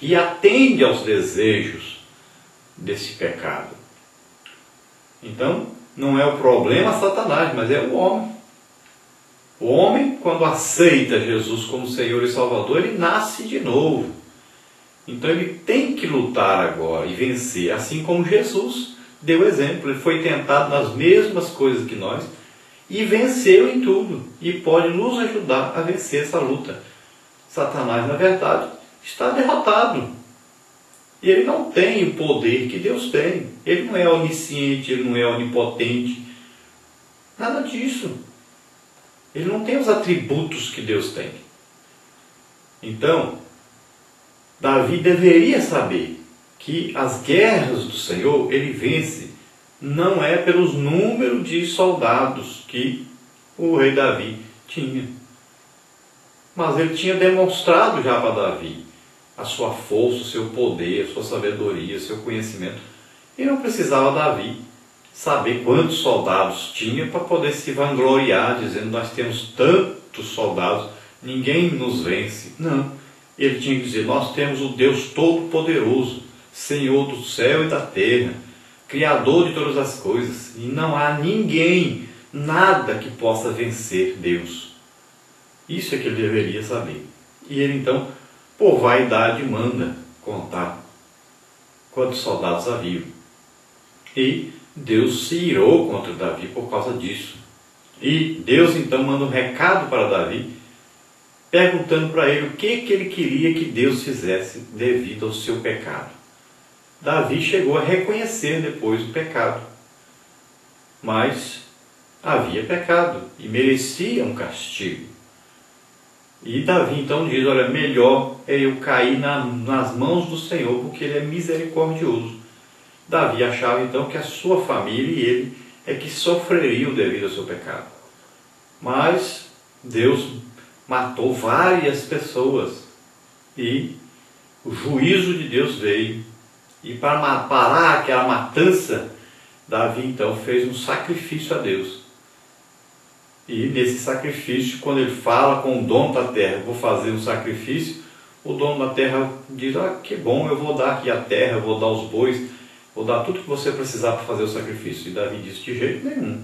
e atende aos desejos desse pecado. Então, não é o problema Satanás, mas é o homem. O homem, quando aceita Jesus como Senhor e Salvador, ele nasce de novo. Então ele tem que lutar agora e vencer, assim como Jesus deu exemplo. Ele foi tentado nas mesmas coisas que nós e venceu em tudo. E pode nos ajudar a vencer essa luta. Satanás, na verdade, está derrotado. E ele não tem o poder que Deus tem. Ele não é onisciente, ele não é onipotente. Nada disso. Ele não tem os atributos que Deus tem. Então, Davi deveria saber que as guerras do Senhor, ele vence, não é pelos números de soldados que o rei Davi tinha. Mas ele tinha demonstrado já para Davi a sua força, o seu poder, a sua sabedoria, o seu conhecimento. E não precisava Davi saber quantos soldados tinha para poder se vangloriar, dizendo: nós temos tantos soldados, ninguém nos vence. Não. Ele tinha que dizer: nós temos o Deus Todo-Poderoso, Senhor do céu e da terra, Criador de todas as coisas. E não há ninguém, nada que possa vencer Deus. Isso é que ele deveria saber. E ele então, por vaidade, manda contar quantos soldados haviam. E Deus se irou contra Davi por causa disso. E Deus então manda um recado para Davi, perguntando para ele o que ele queria que Deus fizesse devido ao seu pecado. Davi chegou a reconhecer depois o pecado, mas havia pecado e merecia um castigo. E Davi então diz: olha, melhor é eu cair nas mãos do Senhor, porque Ele é misericordioso. Davi achava então que a sua família e ele é que sofreriam devido ao seu pecado. Mas Deus matou várias pessoas e o juízo de Deus veio. E para parar aquela matança, Davi então fez um sacrifício a Deus. E nesse sacrifício, quando ele fala com o dono da terra: vou fazer um sacrifício, o dono da terra diz: ah, que bom, eu vou dar aqui a terra, eu vou dar os bois, vou dar tudo que você precisar para fazer o sacrifício. E Davi disse: de jeito nenhum,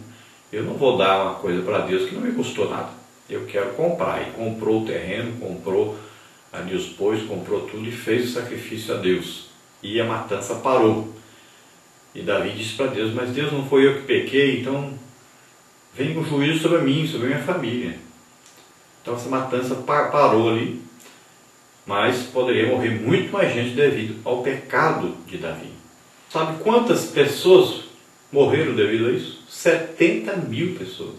eu não vou dar uma coisa para Deus que não me custou nada, eu quero comprar. E comprou o terreno, comprou ali os bois, comprou tudo e fez o sacrifício a Deus. E a matança parou. E Davi disse para Deus: mas Deus, não foi eu que pequei, então vem o juízo sobre mim, sobre a minha família. Então essa matança parou ali, mas poderia morrer muito mais gente devido ao pecado de Davi. Sabe quantas pessoas morreram devido a isso? 70 mil pessoas.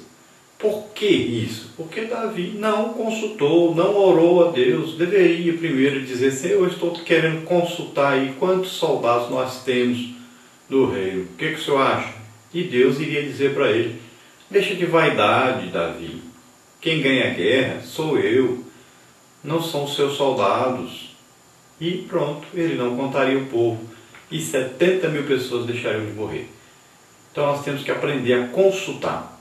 Por que isso? Porque Davi não consultou, não orou a Deus. Deveria primeiro dizer: Senhor, eu estou querendo consultar aí quantos soldados nós temos do reino. O que o senhor acha? E Deus iria dizer para ele: deixa de vaidade, Davi. Quem ganha a guerra sou eu, não são os seus soldados. E pronto, ele não contaria o povo. E 70 mil pessoas deixariam de morrer. Então nós temos que aprender a consultar.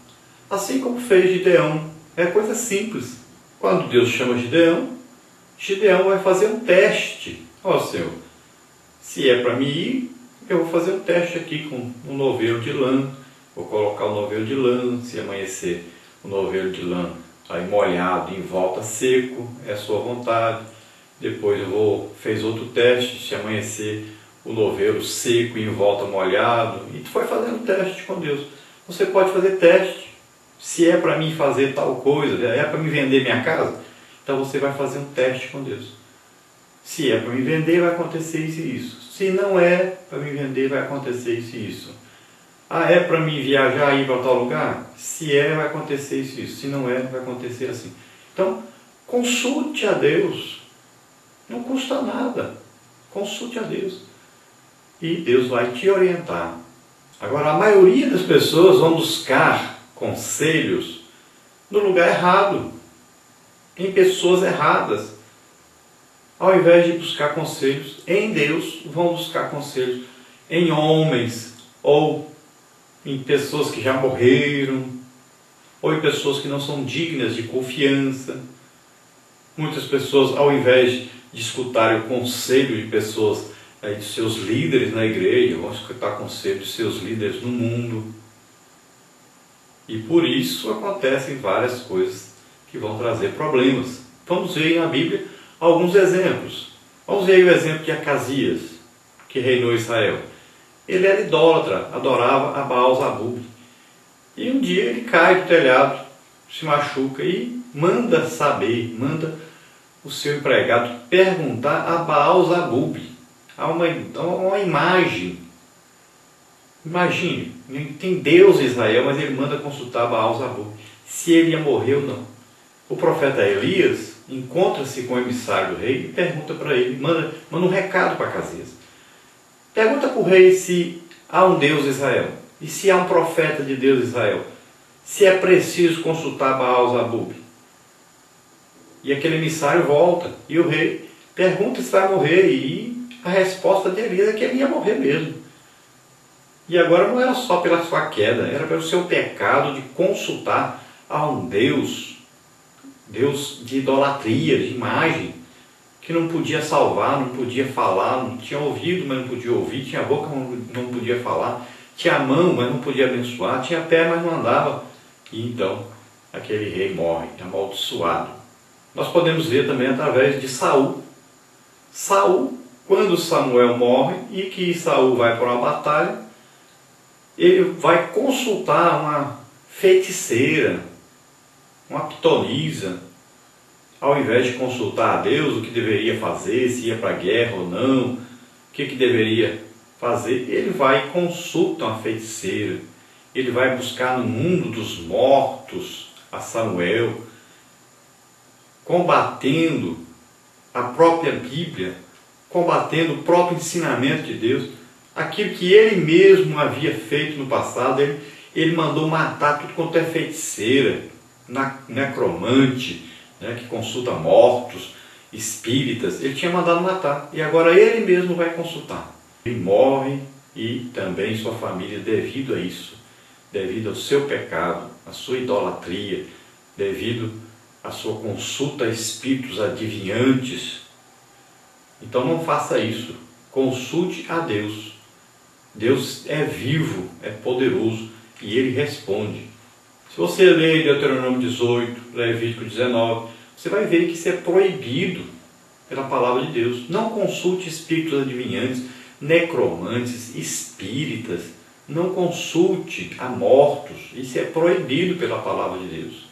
Assim como fez Gideão. É coisa simples. Quando Deus chama Gideão, Gideão vai fazer um teste. Ó Senhor, se é para mim ir, eu vou fazer um teste aqui com um novelo de lã. Vou colocar o novelo de lã, se amanhecer o novelo de lã aí molhado, em volta seco, é a sua vontade. Depois fez outro teste, se amanhecer o novelo seco, em volta molhado. E tu foi fazendo teste com Deus. Você pode fazer teste. Se é para mim fazer tal coisa, é para me vender minha casa, então você vai fazer um teste com Deus. Se é para me vender, vai acontecer isso e isso. Se não é para me vender, vai acontecer isso e isso. Ah, é para mim viajar e ir para tal lugar? Se é, vai acontecer isso e isso. Se não é, vai acontecer assim. Então, consulte a Deus. Não custa nada. Consulte a Deus. E Deus vai te orientar. Agora, a maioria das pessoas vão buscar conselhos no lugar errado, em pessoas erradas. Ao invés de buscar conselhos em Deus, vão buscar conselhos em homens, ou em pessoas que já morreram, ou em pessoas que não são dignas de confiança. Muitas pessoas, ao invés de escutarem o conselho de pessoas, de seus líderes na igreja, vão escutar conselho de seus líderes no mundo. E por isso acontecem várias coisas que vão trazer problemas. Vamos ver na Bíblia alguns exemplos. Vamos ver aí o exemplo de Acasias, que reinou Israel. Ele era idólatra, adorava a Baal-Zabub. E um dia ele cai do telhado, se machuca e manda o seu empregado perguntar a Baal-Zabub. Há uma imagem. Imagine, tem Deus em Israel, mas ele manda consultar Baal-Zabub se ele ia morrer ou não. O profeta Elias encontra-se com o emissário do rei e pergunta para ele, manda um recado para Acasias. Pergunta para o rei se há um Deus em Israel e se há um profeta de Deus em Israel. Se é preciso consultar Baal-Zabub. E aquele emissário volta e o rei pergunta se vai morrer e a resposta de Elias é que ele ia morrer mesmo. E agora não era só pela sua queda, era pelo seu pecado de consultar a um Deus de idolatria, de imagem, que não podia salvar, não podia falar, não tinha ouvido, mas não podia ouvir, tinha boca, mas não podia falar, tinha mão, mas não podia abençoar, tinha pé, mas não andava. E então aquele rei morre, amaldiçoado. Nós podemos ver também através de Saul. Saul, quando Samuel morre e que Saul vai para uma batalha, ele vai consultar uma feiticeira, uma pitonisa, ao invés de consultar a Deus o que deveria fazer, se ia para a guerra ou não, o que deveria fazer, ele vai e consulta uma feiticeira, ele vai buscar no mundo dos mortos a Samuel, combatendo a própria Bíblia, combatendo o próprio ensinamento de Deus, aquilo que ele mesmo havia feito no passado. Ele mandou matar tudo quanto é feiticeira, necromante, que consulta mortos, espíritas. Ele tinha mandado matar e agora ele mesmo vai consultar. Ele morre e também sua família devido a isso, devido ao seu pecado, à sua idolatria, devido à sua consulta a espíritos adivinhantes. Então não faça isso, consulte a Deus. Deus é vivo, é poderoso e Ele responde. Se você ler Deuteronômio 18, Levítico 19, você vai ver que isso é proibido pela palavra de Deus. Não consulte espíritos adivinhantes, necromantes, espíritas. Não consulte a mortos. Isso é proibido pela palavra de Deus.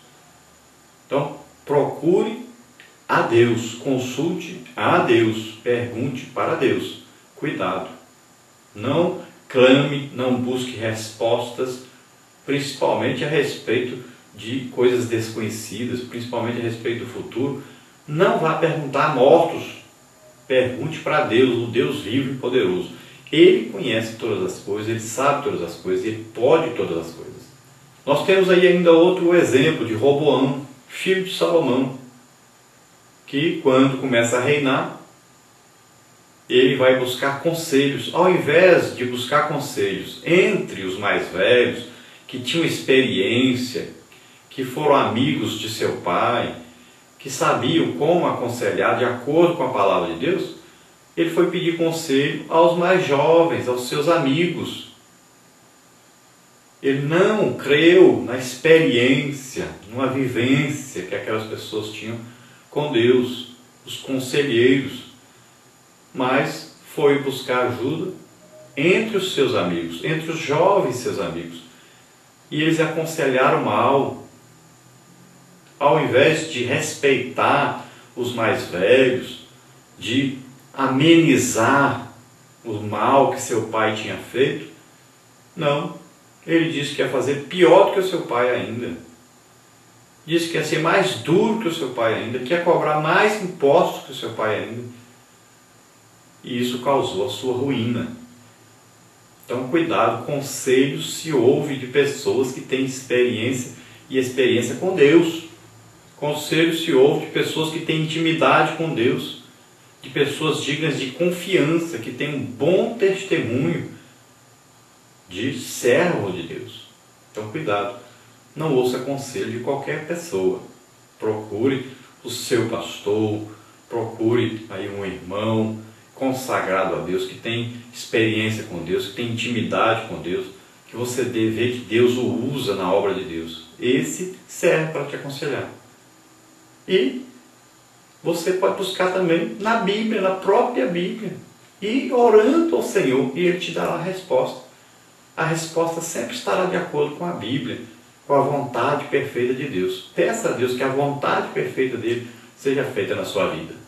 Então, procure a Deus, consulte a Deus, pergunte para Deus. Cuidado. Não clame, não busque respostas, principalmente a respeito de coisas desconhecidas, principalmente a respeito do futuro. Não vá perguntar a mortos. Pergunte para Deus, o Deus vivo e poderoso. Ele conhece todas as coisas, Ele sabe todas as coisas, Ele pode todas as coisas. Nós temos aí ainda outro exemplo de Roboão, filho de Salomão, que quando começa a reinar, ele vai buscar conselhos. Ao invés de buscar conselhos entre os mais velhos, que tinham experiência, que foram amigos de seu pai, que sabiam como aconselhar de acordo com a palavra de Deus, ele foi pedir conselho aos mais jovens, aos seus amigos. Ele não creu na experiência, numa vivência que aquelas pessoas tinham com Deus, os conselheiros, mas foi buscar ajuda entre os seus amigos, entre os jovens seus amigos. E eles aconselharam mal. Ao invés de respeitar os mais velhos, de amenizar o mal que seu pai tinha feito, não. Ele disse que ia fazer pior do que o seu pai ainda. Disse que ia ser mais duro que o seu pai ainda, que ia cobrar mais impostos que o seu pai ainda. E isso causou a sua ruína. Então, cuidado, conselhos se ouve de pessoas que têm experiência e experiência com Deus. Conselhos se ouve de pessoas que têm intimidade com Deus, de pessoas dignas de confiança, que têm um bom testemunho de servo de Deus. Então, cuidado, não ouça conselho de qualquer pessoa. Procure o seu pastor, procure aí um irmão consagrado a Deus, que tem experiência com Deus, que tem intimidade com Deus, que você vê que Deus o usa na obra de Deus. Esse serve para te aconselhar. E você pode buscar também na Bíblia, na própria Bíblia, e orando ao Senhor, e Ele te dará a resposta. A resposta sempre estará de acordo com a Bíblia, com a vontade perfeita de Deus. Peça a Deus que a vontade perfeita dele seja feita na sua vida.